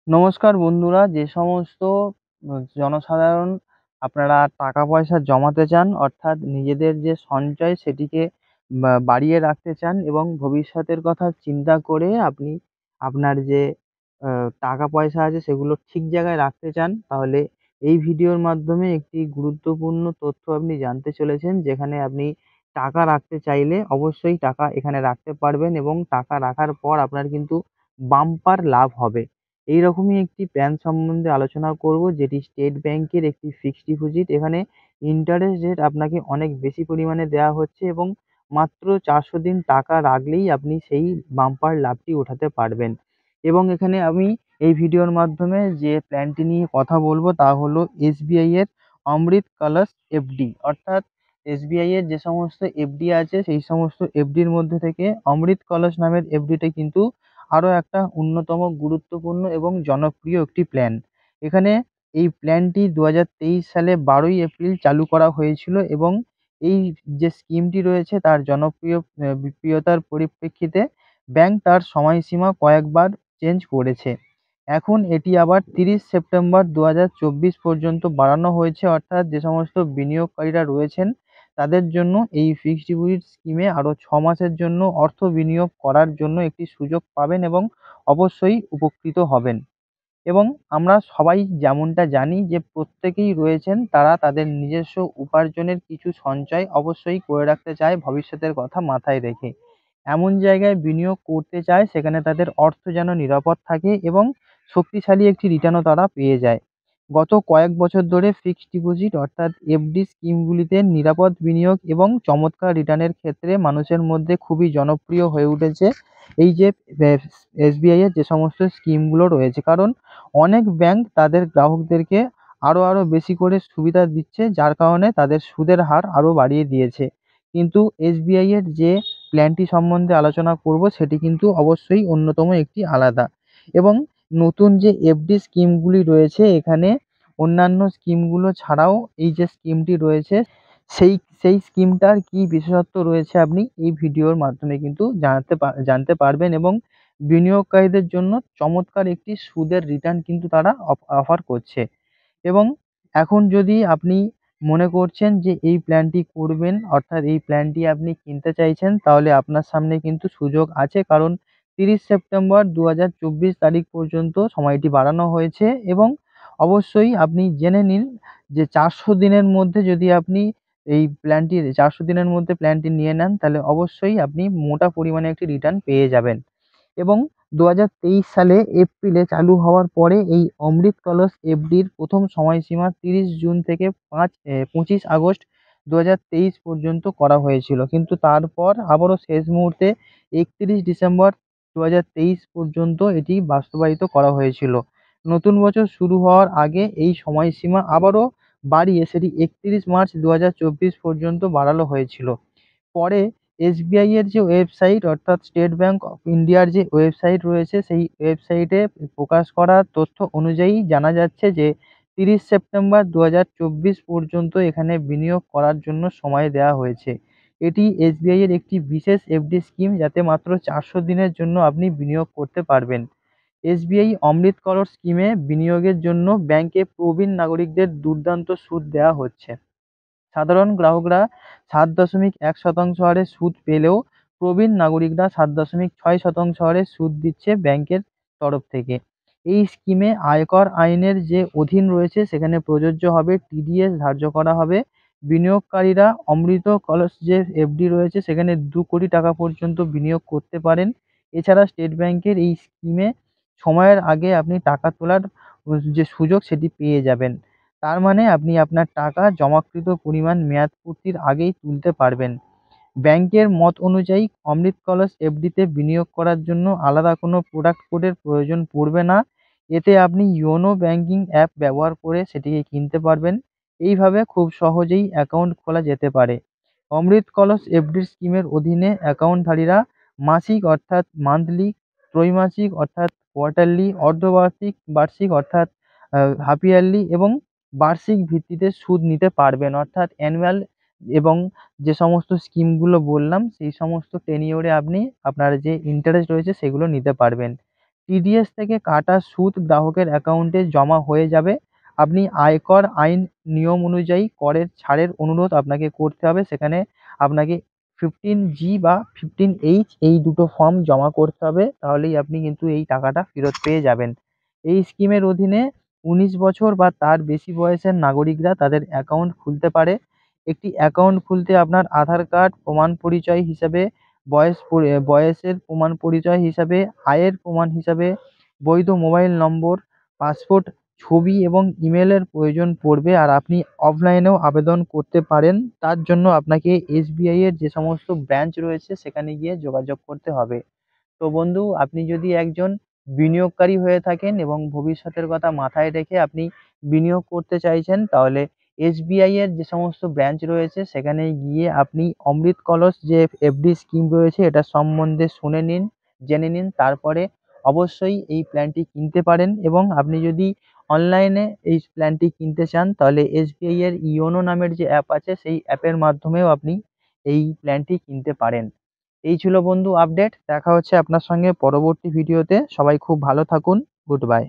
নমস্কার বন্ধুরা, যে সমস্ত জনসাধারণ আপনারা টাকা পয়সা জমাতে চান, অর্থাৎ নিজেদের যে সঞ্চয় সেটিকে বাড়িয়ে রাখতে চান এবং ভবিষ্যতের কথা চিন্তা করে আপনি আপনার যে টাকা পয়সা আছে সেগুলো ঠিক জায়গায় রাখতে চান, তাহলে এই ভিডিওর মাধ্যমে একটি গুরুত্বপূর্ণ তথ্য আপনি জানতে চলেছেন। যেখানে আপনি টাকা রাখতে চাইলে অবশ্যই টাকা এখানে রাখতে পারবেন এবং টাকা রাখার পর আপনার কিন্তু বাম্পার লাভ হবে। এইরকমই একটি প্ল্যান সম্বন্ধে আলোচনা করব, যেটি স্টেট ব্যাংকের একটি ফিক্সড ডিপোজিট। এখানে ইন্টারেস্ট রেট আপনাকে অনেক বেশি পরিমাণে দেওয়া হচ্ছে এবং মাত্র 400 দিন টাকা রাখলেই আপনি সেই বাম্পার লাভটি ওঠাতে পারবেন। এবং এখানে আমি এই ভিডিওর মাধ্যমে যে প্ল্যানটি নিয়ে কথা বলবো তা হলো এসবিআই এর অমৃত কলস এফডি। অর্থাৎ এসবিআই এর যে সমস্ত এফডি আছে সেই সমস্ত এফডির মধ্যে থেকে অমৃত কলস নামের এফডিটা কিন্তু আরও একটা অন্যতম গুরুত্বপূর্ণ এবং জনপ্রিয় একটি প্ল্যান। এখানে এই প্ল্যানটি 2023 সালে 12ই এপ্রিল চালু করা হয়েছিল এবং এই যে স্কিমটি রয়েছে তার প্রিয়তার পরিপ্রেক্ষিতে ব্যাংক তার সময়সীমা কয়েকবার চেঞ্জ করেছে। এখন এটি আবার 30 সেপ্টেম্বর 2024 পর্যন্ত বাড়ানো হয়েছে। অর্থাৎ যে সমস্ত বিনিয়োগকারীরা রয়েছেন তাদের জন্য এই ফিক্সড ডিপোজিট স্কিমে আরও 6 মাসের জন্য অর্থ বিনিয়োগ করার জন্য একটি সুযোগ পাবেন এবং অবশ্যই উপকৃত হবেন। এবং আমরা সবাই যেমনটা জানি যে প্রত্যেকেই রয়েছেন তারা তাদের নিজস্ব উপার্জনের কিছু সঞ্চয় অবশ্যই করে রাখতে চায় ভবিষ্যতের কথা মাথায় রেখে। এমন জায়গায় বিনিয়োগ করতে চায় সেখানে তাদের অর্থ যেন নিরাপদ থাকে এবং শক্তিশালী একটি রিটার্নও তারা পেয়ে যায়। গত কয়েক বছর ধরে ফিক্সড ডিপোজিট অর্থাৎ এফডি স্কিমগুলিতে নিরাপদ বিনিয়োগ এবং চমৎকার রিটার্নের ক্ষেত্রে মানুষের মধ্যে খুবই জনপ্রিয় হয়ে উঠেছে এই যে এসবিআই এর যে সমস্ত স্কিমগুলো রয়েছে। কারণ অনেক ব্যাংক তাদের গ্রাহকদেরকে আরও বেশি করে সুবিধা দিচ্ছে, যার কারণে তাদের সুদের হার আরও বাড়িয়ে দিয়েছে। কিন্তু এসবিআই এর যে প্ল্যানটি সম্বন্ধে আলোচনা করব সেটি কিন্তু অবশ্যই অন্যতম একটি আলাদা। এবং নতুন যে এফডি স্কিমগুলি রয়েছে এখানে অন্যান্য স্কিমগুলো ছাড়াও এই যে স্কিমটি রয়েছে সেই স্কিমটার কি বিশেষত্ব রয়েছে আপনি এই ভিডিওর মাধ্যমে কিন্তু জানতে পারবেন এবং বিনিয়োগকারীদের জন্য চমৎকার একটি সুদের রিটার্ন কিন্তু তারা অফার করছে। এবং এখন যদি আপনি মনে করছেন যে এই প্ল্যানটি করবেন, অর্থাৎ এই প্ল্যানটি আপনি কিনতে চাইছেন, তাহলে আপনার সামনে কিন্তু সুযোগ আছে। কারণ 30 সেপ্টেম্বর 2024 তারিখ পর্যন্ত সময়টি বাড়ানো হয়েছে এবং অবশ্যই আপনি জেনে নিন যে 400 দিনের মধ্যে যদি আপনি এই প্ল্যানটি 400 দিনের মধ্যে প্ল্যানটি নিয়ে নেন তাহলে অবশ্যই আপনি মোটা পরিমাণে একটি রিটার্ন পেয়ে যাবেন। এবং 2023 সালে এপ্রিলে চালু হওয়ার পরে এই অমৃত কলস এফডির প্রথম সময়সীমা 30 জুন থেকে 25 আগস্ট 2023 পর্যন্ত করা হয়েছিল। কিন্তু তারপর আবারও শেষ মুহূর্তে 31 ডিসেম্বর 2023 পর্যন্ত এটি বাস্তবায়িত করা হয়েছিল। নতুন বছর শুরু হওয়ার আগে এই সময়সীমা আবারও বাড়িয়ে সেটি 31 মার্চ 2024 পর্যন্ত বাড়ানো হয়েছিল। পরে এসবিআই এর যে ওয়েবসাইট অর্থাৎ স্টেট ব্যাংক অফ ইন্ডিয়ার যে ওয়েবসাইট রয়েছে সেই ওয়েবসাইটে প্রকাশ করা তথ্য অনুযায়ী জানা যাচ্ছে যে 30 সেপ্টেম্বর 2024 পর্যন্ত এখানে বিনিয়োগ করার জন্য সময় দেওয়া হয়েছে। এটি এসবিআই এর একটি বিশেষ এফডি স্কিম, যাতে মাত্র 400 দিনের জন্য আপনি বিনিয়োগ করতে পারবেন। এসবিআই অমৃত কলস স্কিমে বিনিয়োগের জন্য ব্যাংকে প্রবীণ নাগরিকদের দুর্দান্ত সুদ দেওয়া হচ্ছে। সাধারণ গ্রাহকরা 7.1% হারে সুদ পেলেও প্রবীণ নাগরিকরা 7.6% হারে সুদ দিচ্ছে ব্যাংকের তরফ থেকে। এই স্কিমে আয়কর আইনের যে অধীন রয়েছে সেখানে প্রযোজ্য হবে টিডিএস ধার্য করা হবে। বিনিয়োগকারীরা অমৃত কলস যে এফডি রয়েছে সেখানে 2 কোটি টাকা পর্যন্ত বিনিয়োগ করতে পারেন। এছাড়া স্টেট ব্যাংকের এই স্কিমে সময়ের আগে আপনি টাকা তোলার যে সুযোগ সেটি পেয়ে যাবেন। তার মানে আপনি আপনার টাকা জমাকৃত পরিমাণ মেয়াদ পূর্তির আগেই তুলতে পারবেন। ব্যাংকের মত অনুযায়ী অমৃত কলস এফডিতে বিনিয়োগ করার জন্য আলাদা কোনো প্রোডাক্ট কোডের প্রয়োজন পড়বে না। এতে আপনি ইওনো ব্যাংকিং অ্যাপ ব্যবহার করে সেটিকে কিনতে পারবেন। এইভাবে খুব সহজেই অ্যাকাউন্ট খোলা যেতে পারে। অমৃত কলস এফডি স্কিমের অধীনে অ্যাকাউন্টধারীরা মাসিক অর্থাৎ মান্থলি, ত্রৈমাসিক অর্থাৎ কোয়ার্টারলি, অর্ধবার্ষিক, বার্ষিক অর্থাৎ হাফ ইয়ারলি এবং বার্ষিক ভিত্তিতে সুদ নিতে পারবেন। অর্থাৎ অ্যানুয়াল এবং যে সমস্ত স্কিমগুলো বললাম সেই সমস্ত টেনিওরে আপনি আপনার যে ইন্টারেস্ট রয়েছে সেগুলো নিতে পারবেন। টিডিএস থেকে কাটা সুদ গ্রাহকের অ্যাকাউন্টে জমা হয়ে যাবে। আপনি আয়কর আইন নিয়ম অনুযায়ী করের ছাড়ের অনুরোধ আপনাকে করতে হবে। সেখানে আপনাকে 15G বা 15H এই দুটো ফর্ম জমা করতে হবে। তাহলেই আপনি কিন্তু এই টাকাটা ফেরত পেয়ে যাবেন। এই স্কিমের অধীনে 19 বছর বা তার বেশি বয়সের নাগরিকরা তাদের অ্যাকাউন্ট খুলতে পারে। একটি অ্যাকাউন্ট খুলতে আপনার আধার কার্ড প্রমাণ পরিচয় হিসেবে, বয়সের প্রমাণ পরিচয় হিসাবে, আয়ের প্রমাণ হিসাবে, বৈধ মোবাইল নম্বর, পাসপোর্ট ছবি এবং ইমেলের প্রয়োজন পড়বে। আর আপনি অফলাইনেও আবেদন করতে পারেন। তার জন্য আপনাকে এসবিআই এর যে সমস্ত ব্রাঞ্চ রয়েছে সেখানে গিয়ে যোগাযোগ করতে হবে। তো বন্ধু, আপনি যদি একজন বিনিয়োগকারী হয়ে থাকেন এবং ভবিষ্যতের কথা মাথায় রেখে আপনি বিনিয়োগ করতে চাইছেন, তাহলে এসবিআই এর যে সমস্ত ব্রাঞ্চ রয়েছে সেখানে গিয়ে আপনি অমৃত কলস যে এফডি স্কিম রয়েছে এটা সম্বন্ধে শুনে নিন, জেনে নিন। তারপরে অবশ্যই এই প্ল্যানটি কিনতে পারেন। এবং আপনি যদি অনলাইনে এই প্ল্যানটি কিনতে চান, তাহলে এসবিআই এর ইওনো নামের যে অ্যাপ আছে সেই অ্যাপের মাধ্যমেও আপনি এই প্ল্যানটি কিনতে পারেন। এই ছিল বন্ধু আপডেট। দেখা হচ্ছে আপনার সঙ্গে পরবর্তী ভিডিওতে। সবাই খুব ভালো থাকুন। Good bye.